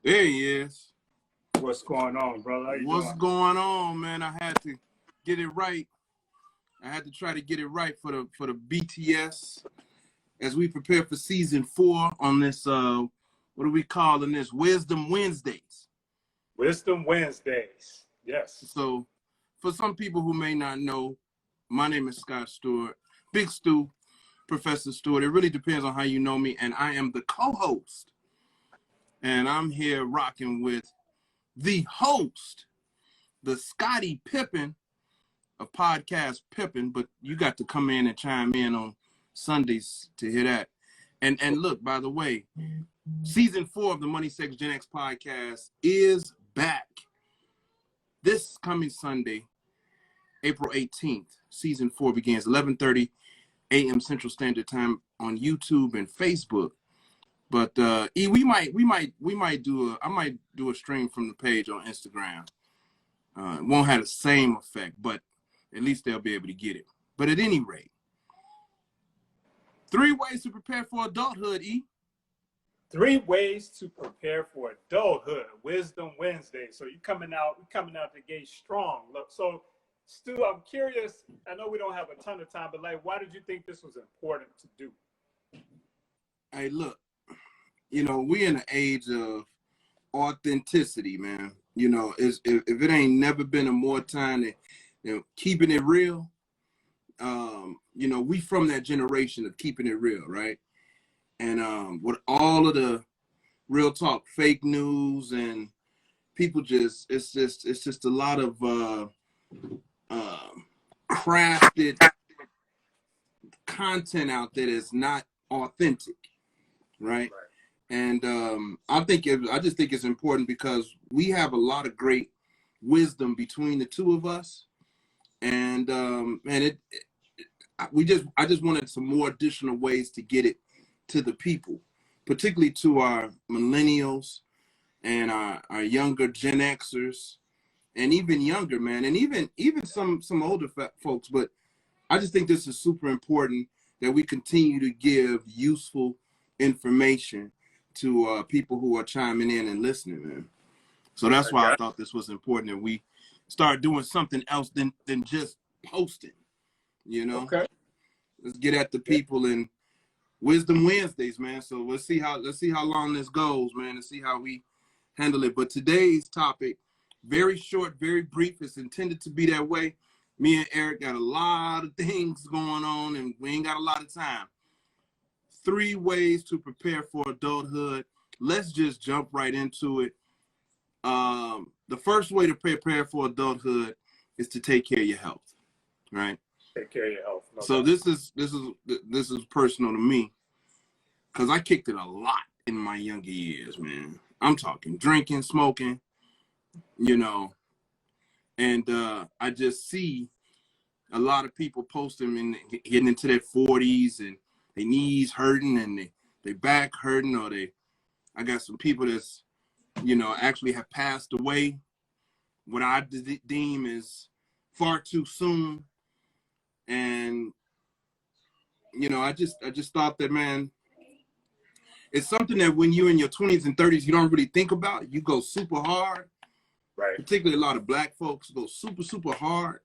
There he is. What's going on, brother? How you What's doing? going on, man? I had to get it right. I had to try to get it right for the BTS as we prepare for season 4 on this what are we calling this? Wisdom Wednesdays. Wisdom Wednesdays. Yes. So for some people who may not know, my name is Scott Stewart, Big Stu, Professor Stewart. It really depends on how you know me, and I am the co-host. And I'm here rocking with the host, the Scottie Pippen of Podcast Pippen, but you got to come in and chime in on Sundays to hear that. And look, by the way, season 4 of the Money Sex Gen X podcast is back. This coming Sunday, April 18th, season 4 begins 11:30 a.m. Central Standard Time on YouTube and Facebook. But we might do a stream from the page on Instagram. It won't have the same effect, but at least they'll be able to get it. But at any rate, 3 ways to prepare for adulthood, E. 3 ways to prepare for adulthood. Wisdom Wednesday. So you're coming out the gate strong. Look, so Stu, I'm curious. I know we don't have a ton of time, but like, why did you think this was important to do? Hey, look, we in an age of authenticity, man. If it ain't never been a more time than keeping it real. We from that generation of keeping it real, right? And with all of the real talk, fake news, and people it's just a lot of crafted content out there that's not authentic, right? And I just think it's important because we have a lot of great wisdom between the two of us, and I just wanted some more additional ways to get it to the people, particularly to our millennials and our younger Gen Xers, and even younger, man, and even some older folks. But I just think this is super important that we continue to give useful information to people who are chiming in and listening, man. So that's why I thought this was important that we start doing something else than just posting. Okay. Let's get at the people in Wisdom Wednesdays, man. So let's see how long this goes, man, and see how we handle it. But today's topic, very short, very brief. It's intended to be that way. Me and Eric got a lot of things going on, and we ain't got a lot of time. 3 ways to prepare for adulthood. Let's just jump right into it. The first way to prepare for adulthood is to take care of your health, right? Take care of your health. So this is personal to me because I kicked it a lot in my younger years, man. I'm talking drinking, smoking, and I just see a lot of people posting and getting into their 40s and their knees hurting and they back hurting, or I got some people that's actually have passed away, what I deem is far too soon. And I just thought that, man, it's something that when you're in your 20s and 30s you don't really think about. You go super hard, right? Particularly a lot of black folks go super hard,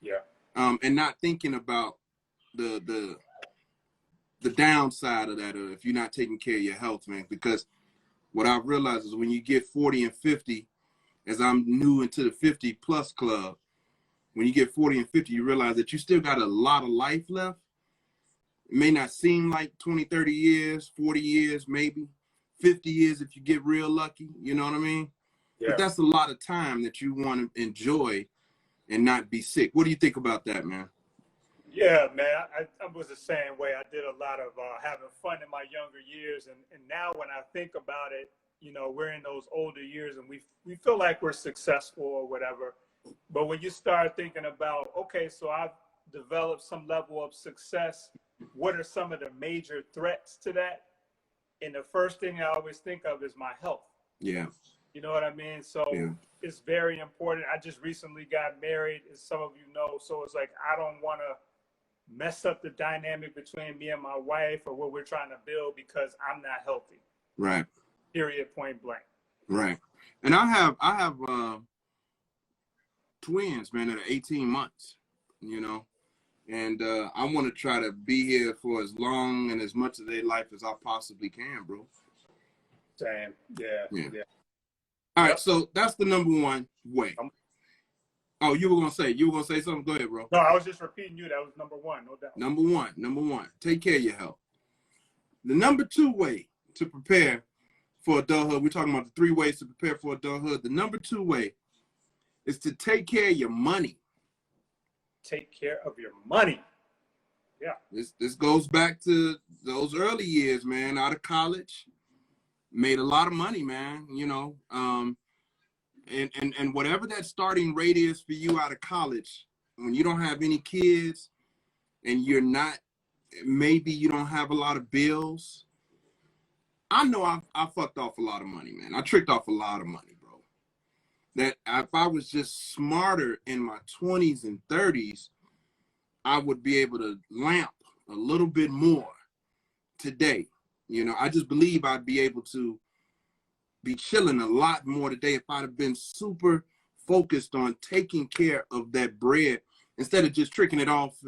yeah, and not thinking about the downside of that, if you're not taking care of your health, man. Because what I've realized is when you get 40 and 50, as I'm new into the 50 plus club, when you get 40 and 50, you realize that you still got a lot of life left. It may not seem like 20, 30 years, 40 years, maybe 50 years if you get real lucky, you know what I mean? Yeah. But that's a lot of time that you want to enjoy and not be sick. What do you think about that, man? Yeah, man, I was the same way. I did a lot of having fun in my younger years. And now when I think about it, we're in those older years and we feel like we're successful or whatever. But when you start thinking about, okay, so I've developed some level of success, what are some of the major threats to that? And the first thing I always think of is my health. Yeah. You know what I mean? So yeah. It's very important. I just recently got married, as some of you know. So it's like, I don't want to mess up the dynamic between me and my wife or what we're trying to build because I'm not healthy. Right. Period, point blank. Right. And I have twins, man, that are 18 months, you know, and I want to try to be here for as long and as much of their life as I possibly can, bro. Same. Yeah. Yeah. Yeah. All right. Yep. So that's the number one way. Oh, you were gonna say something? Go ahead, bro. No, I was just repeating you. That was number one, no doubt. Number one. Take care of your health. The number two way to prepare for adulthood, we're talking about the 3 ways to prepare for adulthood. The number 2 way is to take care of your money. Take care of your money. Yeah. This goes back to those early years, man, out of college. Made a lot of money, man, you know. And whatever that starting rate is for you out of college, when you don't have any kids and you're not, maybe you don't have a lot of bills. I know I fucked off a lot of money, man. I tricked off a lot of money, bro. That if I was just smarter in my 20s and 30s, I would be able to lamp a little bit more today. You know, I just believe I'd be able to be chilling a lot more today if I'd have been super focused on taking care of that bread instead of just tricking it off,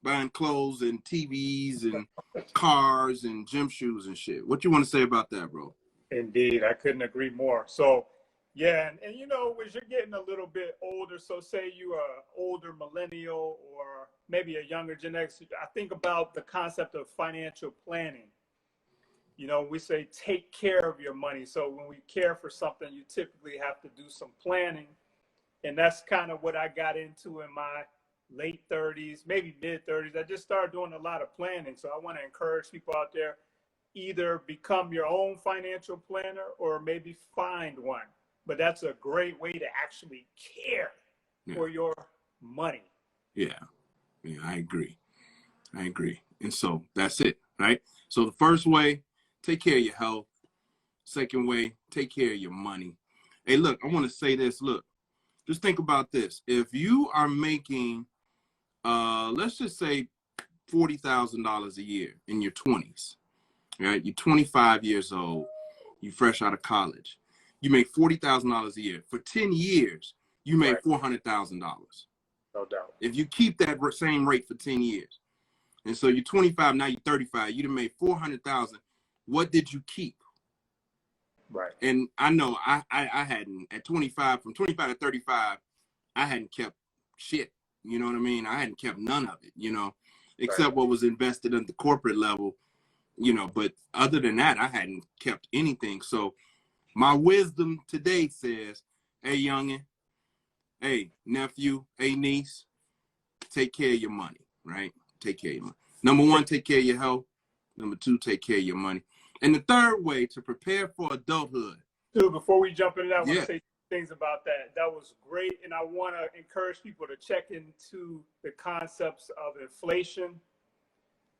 buying clothes and TVs and cars and gym shoes and shit. What you want to say about that, bro? Indeed, I couldn't agree more. So, yeah, and you know, as you're getting a little bit older, so say you are an older millennial or maybe a younger Gen X, I think about the concept of financial planning. You know, we say take care of your money. So when we care for something, you typically have to do some planning. And that's kind of what I got into in my late 30s, maybe mid 30s. I just started doing a lot of planning. So I want to encourage people out there, either become your own financial planner or maybe find one. But that's a great way to actually care for your money. Yeah, I agree. And so that's it, right? So the first way, take care of your health. Second way, take care of your money. Hey, look, I want to say this. Look, just think about this. If you are making, let's just say $40,000 a year in your 20s, right? You're 25 years old. You fresh out of college. You make $40,000 a year. For 10 years, you made $400,000. No doubt. If you keep that same rate for 10 years, and so you're 25, now you're 35, you'd have made $400,000. What did you keep? Right. And I know I hadn't, at 25, from 25 to 35, I hadn't kept shit. You know what I mean? I hadn't kept none of it, you know, except what was invested at the corporate level, you know, but other than that, I hadn't kept anything. So my wisdom today says, hey, youngin', hey, nephew, hey, niece, take care of your money, right? Take care of your money. Number 1, take care of your health. Number 2, take care of your money. And the third way to prepare for adulthood. Dude, before we jump into that, I want to say things about that. That was great. And I want to encourage people to check into the concepts of inflation,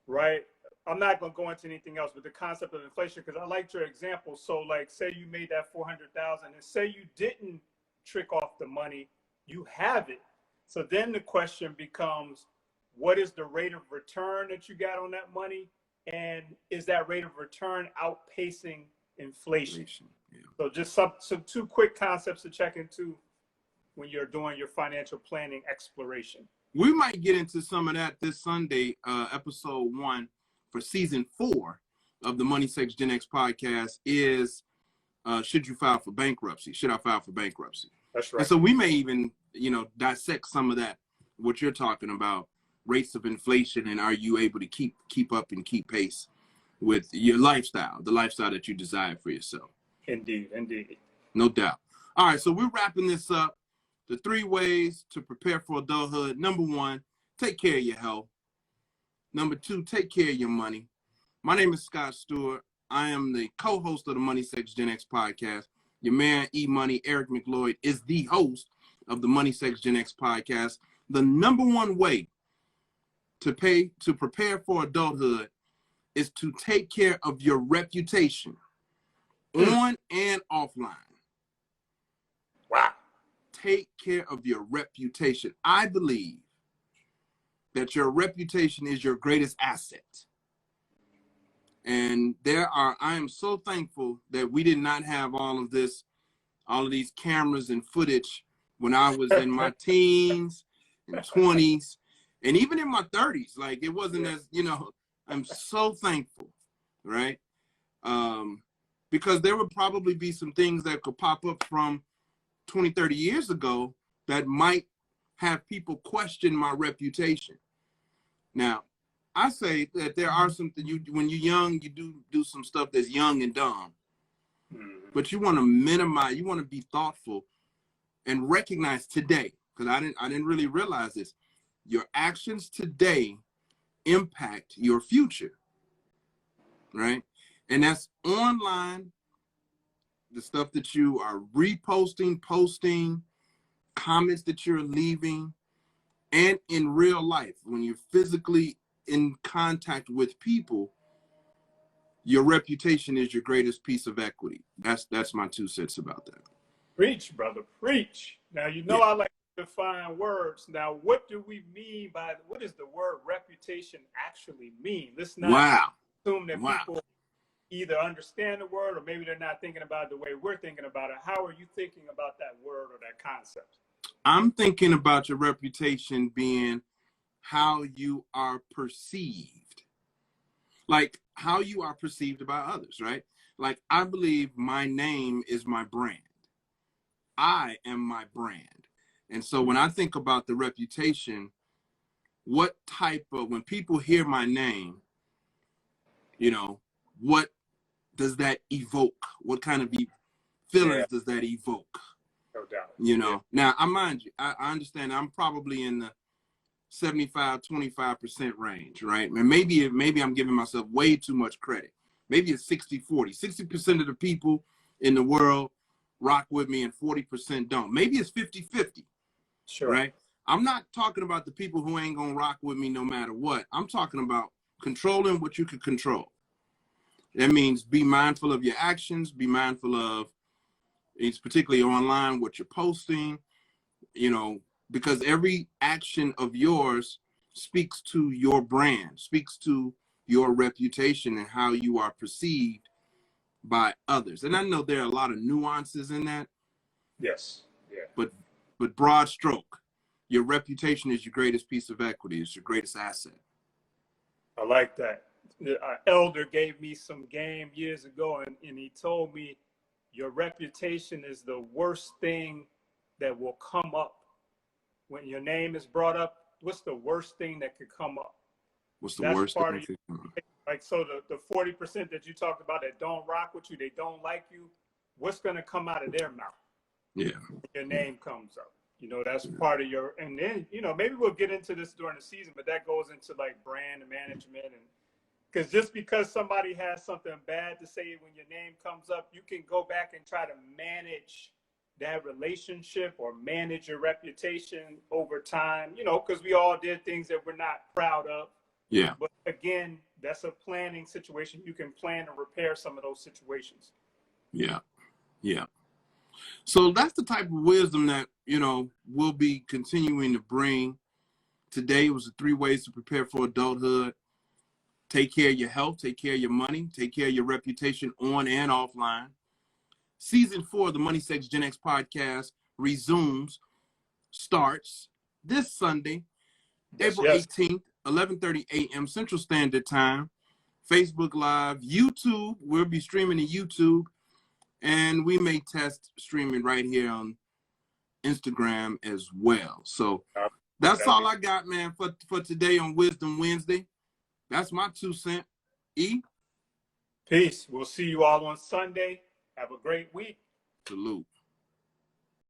right? I'm not going to go into anything else, but the concept of inflation, because I liked your example. So like, say you made that 400,000 and say you didn't trick off the money, you have it. So then the question becomes, what is the rate of return that you got on that money? And is that rate of return outpacing inflation? Yeah. So just some 2 quick concepts to check into when you're doing your financial planning exploration. We might get into some of that this Sunday, episode 1 for season 4 of the Money Sex Gen X podcast is, should you file for bankruptcy? Should I file for bankruptcy? That's right. And so we may even, you know, dissect some of that, what you're talking about, rates of inflation, and are you able to keep up and keep pace with your lifestyle, the lifestyle that you desire for yourself. Indeed. No doubt. All right, so we're wrapping this up. The 3 ways to prepare for adulthood. Number 1, take care of your health. Number 2, take care of your money. My name is Scott Stewart. I am the co-host of the Money Sex Gen X podcast. Your man, E-Money, Eric McLeod, is the host of the Money Sex Gen X podcast. The number 1 way to prepare for adulthood is to take care of your reputation on and offline. Wow. Take care of your reputation. I believe that your reputation is your greatest asset. And I am so thankful that we did not have all of this all of these cameras and footage when I was in my teens and 20s and even in my 30s. Like, it wasn't as, you know, I'm so thankful, right? Because there would probably be some things that could pop up from 20, 30 years ago that might have people question my reputation. Now, I say that there are some, when you're young, you do some stuff that's young and dumb. But you want to minimize, you want to be thoughtful and recognize today, because I didn't really realize this. Your actions today impact your future, right? And that's online, the stuff that you are reposting, posting, comments that you're leaving, and in real life, when you're physically in contact with people, your reputation is your greatest piece of equity. That's my 2 cents about that. Preach, brother, preach. Now, you know, I like to define words. Now, what do we mean by, what does the word reputation actually mean? Let's not assume that people either understand the word or maybe they're not thinking about it the way we're thinking about it. How are you thinking about that word or that concept? I'm thinking about your reputation being how you are perceived. Like how you are perceived by others, right? Like, I believe my name is my brand. I am my brand. And so when I think about the reputation, what type of, when people hear my name, you know, what does that evoke? What kind of feelings does that evoke? No doubt. You know, now I mind you, I understand I'm probably in the 75-25% range, right? And maybe I'm giving myself way too much credit. Maybe it's 60-40. 60% of the people in the world rock with me and 40% don't. Maybe it's 50-50. Sure. Right? I'm not talking about the people who ain't gonna rock with me no matter what. I'm talking about controlling what you can control. That means be mindful of your actions, be mindful of, it's particularly online, what you're posting, you know, because every action of yours speaks to your brand, speaks to your reputation and how you are perceived by others. And I know there are a lot of nuances in that. Yes. Yeah. But broad stroke, your reputation is your greatest piece of equity. It's your greatest asset. I like that. Our elder gave me some game years ago, and he told me, your reputation is the worst thing that will come up. When your name is brought up, what's the worst thing that could come up? What's the worst thing that could come up? Like, so the 40% that you talked about that don't rock with you, they don't like you, what's going to come out of their mouth? Yeah. Your name comes up. You know, that's part of your, and then, you know, maybe we'll get into this during the season, but that goes into like brand and management. And because just because somebody has something bad to say when your name comes up, you can go back and try to manage that relationship or manage your reputation over time, you know, because we all did things that we're not proud of. Yeah. But again, that's a planning situation. You can plan and repair some of those situations. Yeah. Yeah. So that's the type of wisdom that, you know, we'll be continuing to bring. Today was the 3 ways to prepare for adulthood. Take care of your health, take care of your money, take care of your reputation on and offline. Season 4 of the Money Sex Gen X podcast starts this Sunday, April 18th, 11:30 a.m. Central Standard Time. Facebook Live, YouTube. We'll be streaming to YouTube. And we may test streaming right here on Instagram as well. So that's all I got, man, for today on Wisdom Wednesday. That's my 2 cents. E? Peace. We'll see you all on Sunday. Have a great week. Salute.